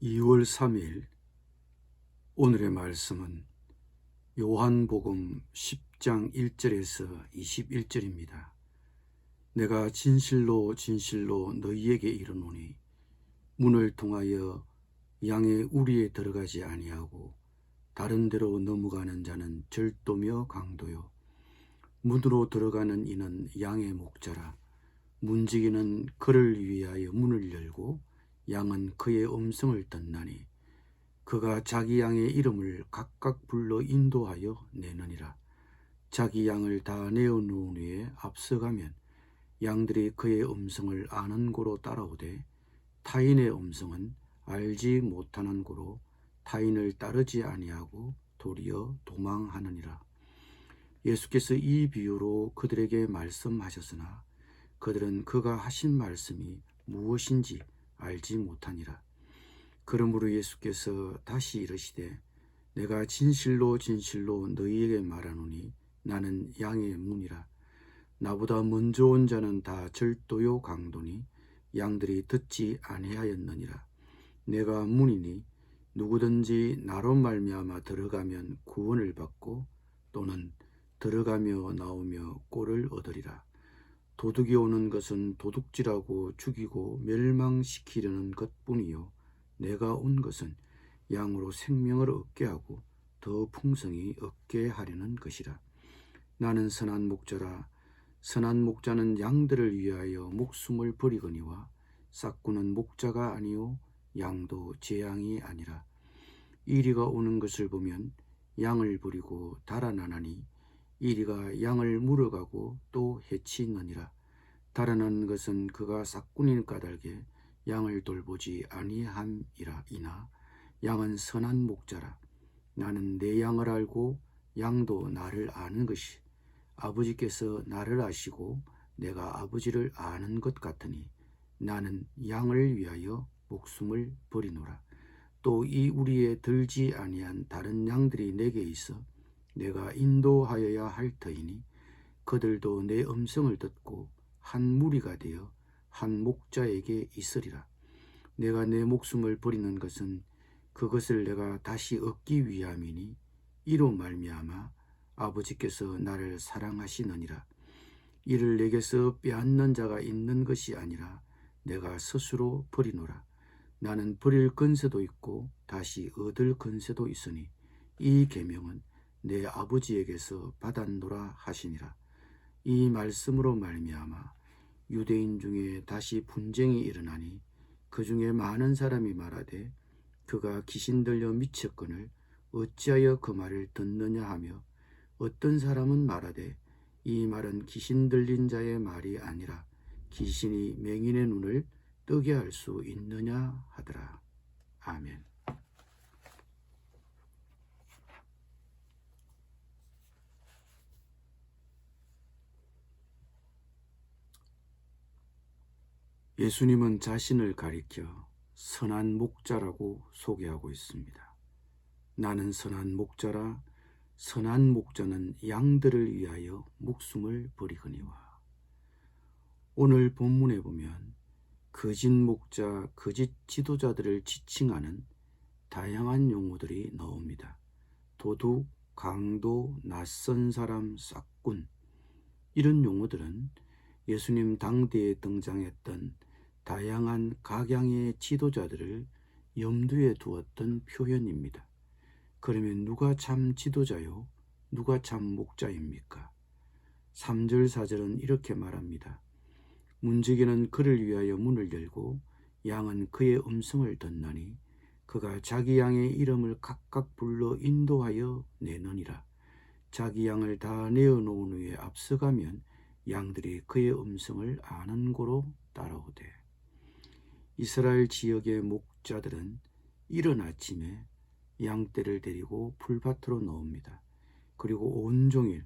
2월 3일 오늘의 말씀은 요한복음 10장 1절에서 21절입니다. 내가 진실로 진실로 너희에게 이르노니 문을 통하여 양의 우리에 들어가지 아니하고 다른 데로 넘어가는 자는 절도며 강도요 문으로 들어가는 이는 양의 목자라. 문지기는 그를 위하여 문을 열고 양은 그의 음성을 듣나니 그가 자기 양의 이름을 각각 불러 인도하여 내느니라. 자기 양을 다 내어놓은 후에 앞서가면 양들이 그의 음성을 아는 고로 따라오되 타인의 음성은 알지 못하는 고로 타인을 따르지 아니하고 도리어 도망하느니라. 예수께서 이 비유로 그들에게 말씀하셨으나 그들은 그가 하신 말씀이 무엇인지 알지 못하니라. 그러므로 예수께서 다시 이르시되 내가 진실로 진실로 너희에게 말하노니 나는 양의 문이라. 나보다 먼저 온 자는 다 절도요 강도니 양들이 듣지 아니하였느니라. 내가 문이니 누구든지 나로 말미암아 들어가면 구원을 받고 또는 들어가며 나오며 꼴을 얻으리라. 도둑이 오는 것은 도둑질하고 죽이고 멸망시키려는 것뿐이요 내가 온 것은 양으로 생명을 얻게 하고 더 풍성히 얻게 하려는 것이라. 나는 선한 목자라. 선한 목자는 양들을 위하여 목숨을 버리거니와 싹구는 목자가 아니요 양도 제 양이 아니라. 이리가 오는 것을 보면 양을 버리고 달아나나니 이리가 양을 물어가고 또 해치느니라. 달아나는 것은 그가 싹군인 까닭에 양을 돌보지 아니함이라. 이나 양은 선한 목자라. 나는 내 양을 알고 양도 나를 아는 것이 아버지께서 나를 아시고 내가 아버지를 아는 것 같으니 나는 양을 위하여 목숨을 버리노라. 또 이 우리에 들지 아니한 다른 양들이 내게 있어 내가 인도하여야 할 터이니 그들도 내 음성을 듣고 한 무리가 되어 한 목자에게 있으리라. 내가 내 목숨을 버리는 것은 그것을 내가 다시 얻기 위함이니 이로 말미암아 아버지께서 나를 사랑하시느니라. 이를 내게서 빼앗는 자가 있는 것이 아니라 내가 스스로 버리노라. 나는 버릴 근세도 있고 다시 얻을 근세도 있으니 이 계명은 내 아버지에게서 받았노라 하시니라. 이 말씀으로 말미암아 유대인 중에 다시 분쟁이 일어나니 그 중에 많은 사람이 말하되 그가 귀신 들려 미쳤거늘 어찌하여 그 말을 듣느냐 하며 어떤 사람은 말하되 이 말은 귀신 들린 자의 말이 아니라 귀신이 맹인의 눈을 뜨게 할 수 있느냐 하더라. 아멘. 예수님은 자신을 가리켜 선한 목자라고 소개하고 있습니다. 나는 선한 목자라. 선한 목자는 양들을 위하여 목숨을 버리거니와. 오늘 본문에 보면 거짓 목자, 거짓 지도자들을 지칭하는 다양한 용어들이 나옵니다. 도둑, 강도, 낯선 사람, 싹군. 이런 용어들은 예수님 당대에 등장했던 다양한 각양의 지도자들을 염두에 두었던 표현입니다. 그러면 누가 참 지도자요? 누가 참 목자입니까? 3절 4절은 이렇게 말합니다. 문지기는 그를 위하여 문을 열고 양은 그의 음성을 듣나니 그가 자기 양의 이름을 각각 불러 인도하여 내느니라. 자기 양을 다 내어놓은 후에 앞서가면 양들이 그의 음성을 아는 고로 따라오되. 이스라엘 지역의 목자들은 이른 아침에 양떼를 데리고 풀밭으로 나옵니다. 그리고 온종일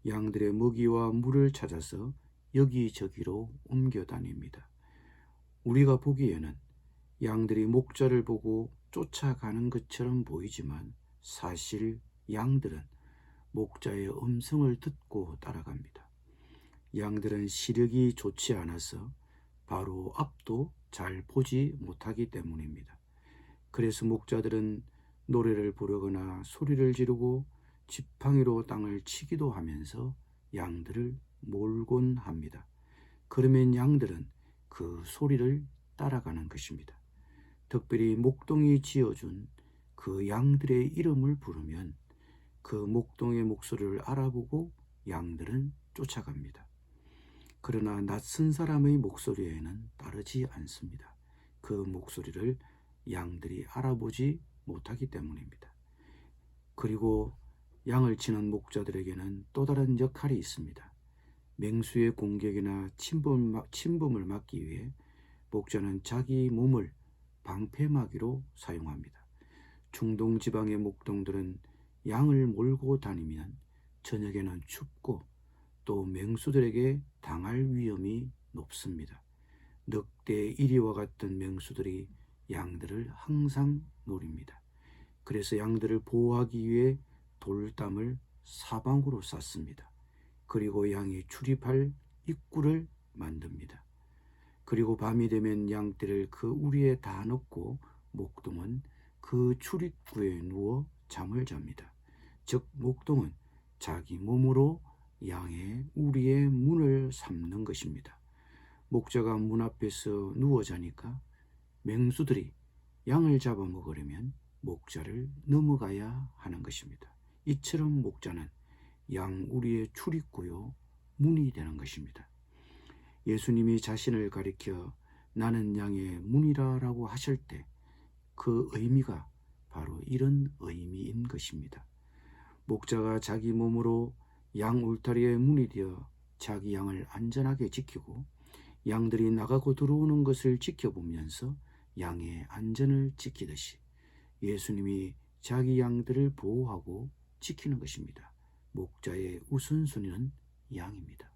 양들의 먹이와 물을 찾아서 여기저기로 옮겨 다닙니다. 우리가 보기에는 양들이 목자를 보고 쫓아가는 것처럼 보이지만 사실 양들은 목자의 음성을 듣고 따라갑니다. 양들은 시력이 좋지 않아서 바로 앞도 잘 보지 못하기 때문입니다. 그래서 목자들은 노래를 부르거나 소리를 지르고 지팡이로 땅을 치기도 하면서 양들을 몰곤 합니다. 그러면 양들은 그 소리를 따라가는 것입니다. 특별히 목동이 지어준 그 양들의 이름을 부르면 그 목동의 목소리를 알아보고 양들은 쫓아갑니다. 그러나 낯선 사람의 목소리에는 따르지 않습니다. 그 목소리를 양들이 알아보지 못하기 때문입니다. 그리고 양을 치는 목자들에게는 또 다른 역할이 있습니다. 맹수의 공격이나 침범을 막기 위해 목자는 자기 몸을 방패막이로 사용합니다. 중동 지방의 목동들은 양을 몰고 다니면 저녁에는 춥고 또 맹수들에게 당할 위험이 높습니다. 늑대 이리와 같은 맹수들이 양들을 항상 노립니다. 그래서 양들을 보호하기 위해 돌담을 사방으로 쌓습니다. 그리고 양이 출입할 입구를 만듭니다. 그리고 밤이 되면 양떼를 그 우리에 다 넣고 목동은 그 출입구에 누워 잠을 잡니다. 즉 목동은 자기 몸으로 양의 우리의 문을 삼는 것입니다. 목자가 문 앞에서 누워 자니까 맹수들이 양을 잡아먹으려면 목자를 넘어가야 하는 것입니다. 이처럼 목자는 양 우리의 출입구요 문이 되는 것입니다. 예수님이 자신을 가리켜 나는 양의 문이라라고 하실 때 그 의미가 바로 이런 의미인 것입니다. 목자가 자기 몸으로 양 울타리의 문이 되어 자기 양을 안전하게 지키고 양들이 나가고 들어오는 것을 지켜보면서 양의 안전을 지키듯이 예수님이 자기 양들을 보호하고 지키는 것입니다. 목자의 우선순위는 양입니다.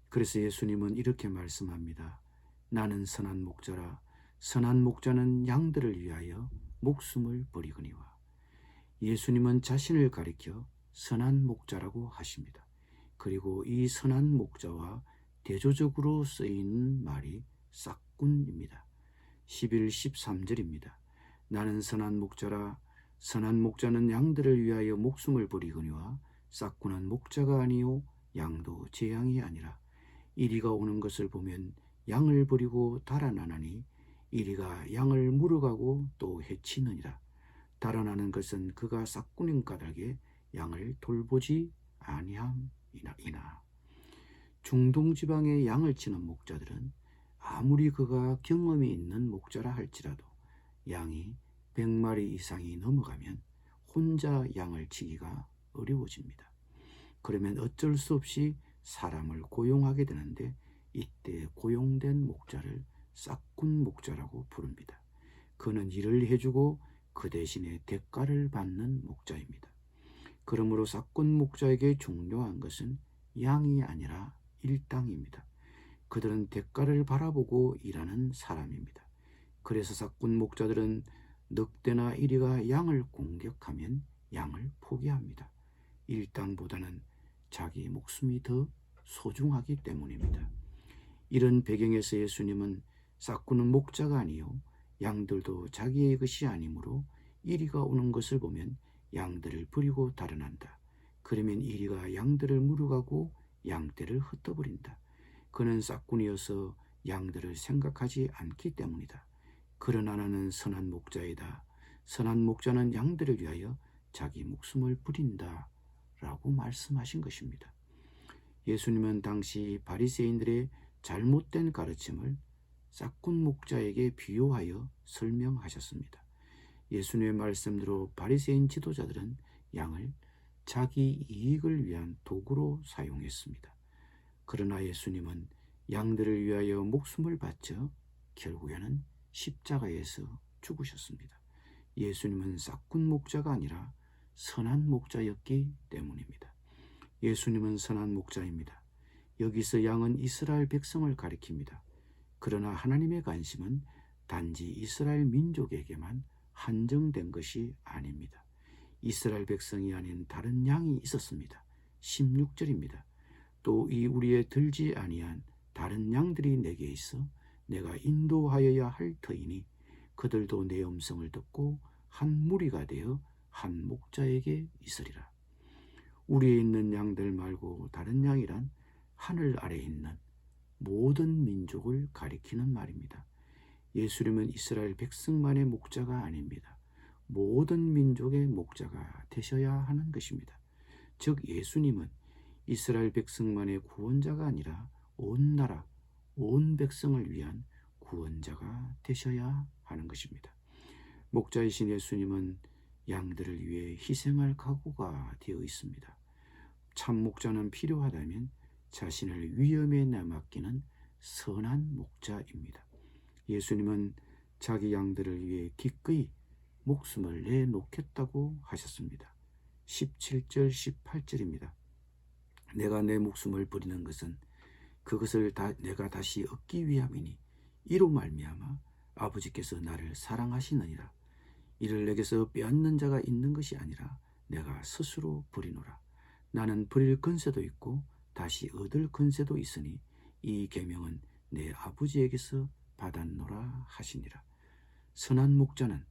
그래서 예수님은 이렇게 말씀합니다. 나는 선한 목자라. 선한 목자는 양들을 위하여 목숨을 버리거니와. 예수님은 자신을 가리켜 선한 목자라고 하십니다. 그리고 이 선한 목자와 대조적으로 쓰이는 말이 싹군입니다. 11, 13절입니다. 나는 선한 목자라. 선한 목자는 양들을 위하여 목숨을 버리거니와 싹군은 목자가 아니요 양도 제 양이 아니라 이리가 오는 것을 보면 양을 버리고 달아나나니 이리가 양을 물어가고 또 해치느니라. 달아나는 것은 그가 싹군인 까닭에 양을 돌보지 아니함이나. 중동 지방의 양을 치는 목자들은 아무리 그가 경험이 있는 목자라 할지라도 양이 100마리 이상이 넘어가면 혼자 양을 치기가 어려워집니다. 그러면 어쩔 수 없이 사람을 고용하게 되는데 이때 고용된 목자를 싹군 목자라고 부릅니다. 그는 일을 해주고 그 대신에 대가를 받는 목자입니다. 그러므로 싹군 목자에게 중요한 것은 양이 아니라 일당입니다. 그들은 대가를 바라보고 일하는 사람입니다. 그래서 싹군 목자들은 늑대나 이리가 양을 공격하면 양을 포기합니다. 일당보다는 자기 목숨이 더 소중하기 때문입니다. 이런 배경에서 예수님은 싹군은 목자가 아니요 양들도 자기의 것이 아니므로 이리가 오는 것을 보면 양들을 버리고 달아난다. 그러면 이리가 양들을 물어가고 양떼를 흩어버린다. 그는 싹군이어서 양들을 생각하지 않기 때문이다. 그러나 나는 선한 목자이다. 선한 목자는 양들을 위하여 자기 목숨을 버린다 라고 말씀하신 것입니다. 예수님은 당시 바리새인들의 잘못된 가르침을 싹군 목자에게 비유하여 설명하셨습니다. 예수님의 말씀대로 바리새인 지도자들은 양을 자기 이익을 위한 도구로 사용했습니다. 그러나 예수님은 양들을 위하여 목숨을 바쳐 결국에는 십자가에서 죽으셨습니다. 예수님은 싹군 목자가 아니라 선한 목자였기 때문입니다. 예수님은 선한 목자입니다. 여기서 양은 이스라엘 백성을 가리킵니다. 그러나 하나님의 관심은 단지 이스라엘 민족에게만 한정된 것이 아닙니다. 이스라엘 백성이 아닌 다른 양이 있었습니다. 16절입니다. 또 이 우리에 들지 아니한 다른 양들이 내게 있어 내가 인도하여야 할 터이니 그들도 내 음성을 듣고 한 무리가 되어 한 목자에게 있으리라. 우리에 있는 양들 말고 다른 양이란 하늘 아래에 있는 모든 민족을 가리키는 말입니다. 예수님은 이스라엘 백성만의 목자가 아닙니다. 모든 민족의 목자가 되셔야 하는 것입니다. 즉 예수님은 이스라엘 백성만의 구원자가 아니라 온 나라, 온 백성을 위한 구원자가 되셔야 하는 것입니다. 목자이신 예수님은 양들을 위해 희생할 각오가 되어 있습니다. 참 목자는 필요하다면 자신을 위험에 내맡기는 선한 목자입니다. 예수님은 자기 양들을 위해 기꺼이 목숨을 내놓겠다고 하셨습니다. 17절 18절입니다. 내가 내 목숨을 버리는 것은 그것을 내가 다시 얻기 위함이니 이로 말미암아 아버지께서 나를 사랑하시느니라. 이를 내게서 빼앗는 자가 있는 것이 아니라 내가 스스로 버리노라. 나는 버릴 권세도 있고 다시 얻을 권세도 있으니 이 계명은 내 아버지에게서 받았노라 하시니라. 선한 목자는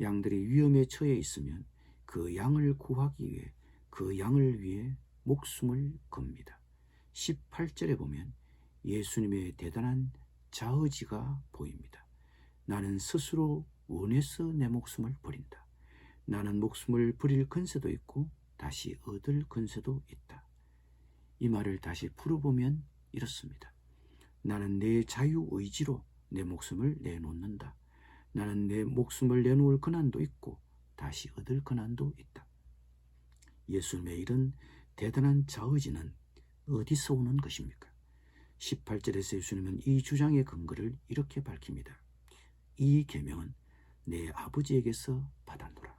양들이 위험에 처해 있으면 그 양을 구하기 위해 그 양을 위해 목숨을 겁니다. 18절에 보면 예수님의 대단한 자의지가 보입니다. 나는 스스로 원해서 내 목숨을 버린다. 나는 목숨을 버릴 권세도 있고 다시 얻을 권세도 있다. 이 말을 다시 풀어보면 이렇습니다. 나는 내 자유의지로 내 목숨을 내놓는다. 나는 내 목숨을 내놓을 권한도 있고 다시 얻을 권한도 있다. 예수님의 이런 대단한 자의지는 어디서 오는 것입니까? 18절에서 예수님은 이 주장의 근거를 이렇게 밝힙니다. 이 계명은 내 아버지에게서 받았노라.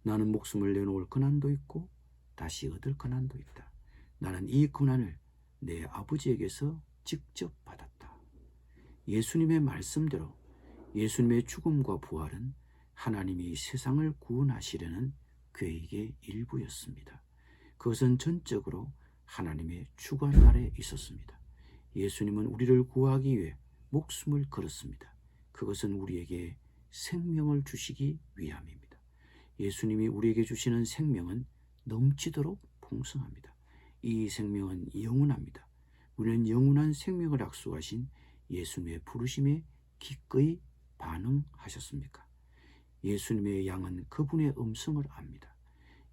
나는 목숨을 내놓을 권한도 있고 다시 얻을 권한도 있다. 나는 이 권한을 내 아버지에게서 직접 받았다. 예수님의 말씀대로 예수님의 죽음과 부활은 하나님이 세상을 구원하시려는 계획의 일부였습니다. 그것은 전적으로 하나님의 주관 아래 있었습니다. 예수님은 우리를 구하기 위해 목숨을 걸었습니다. 그것은 우리에게 생명을 주시기 위함입니다. 예수님이 우리에게 주시는 생명은 넘치도록 풍성합니다. 이 생명은 영원합니다. 우리는 영원한 생명을 약속하신 예수님의 부르심에 기꺼이 반응하셨습니까? 예수님의 양은 그분의 음성을 압니다.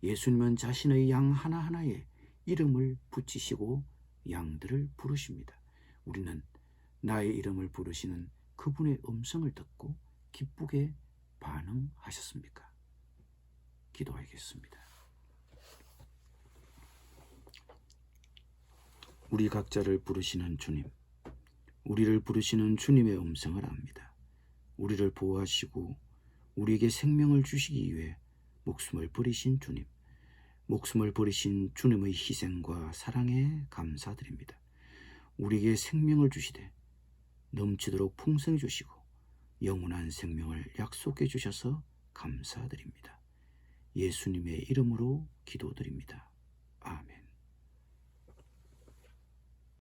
예수님은 자신의 양 하나하나에 이름을 붙이시고 양들을 부르십니다. 우리는 나의 이름을 부르시는 그분의 음성을 듣고 기쁘게 반응하셨습니까? 기도하겠습니다. 우리 각자를 부르시는 주님, 우리를 부르시는 주님의 음성을 압니다. 우리를 보호하시고 우리에게 생명을 주시기 위해 목숨을 버리신 주님, 목숨을 버리신 주님의 희생과 사랑에 감사드립니다. 우리에게 생명을 주시되 넘치도록 풍성히 주시고 영원한 생명을 약속해 주셔서 감사드립니다. 예수님의 이름으로 기도드립니다. 아멘.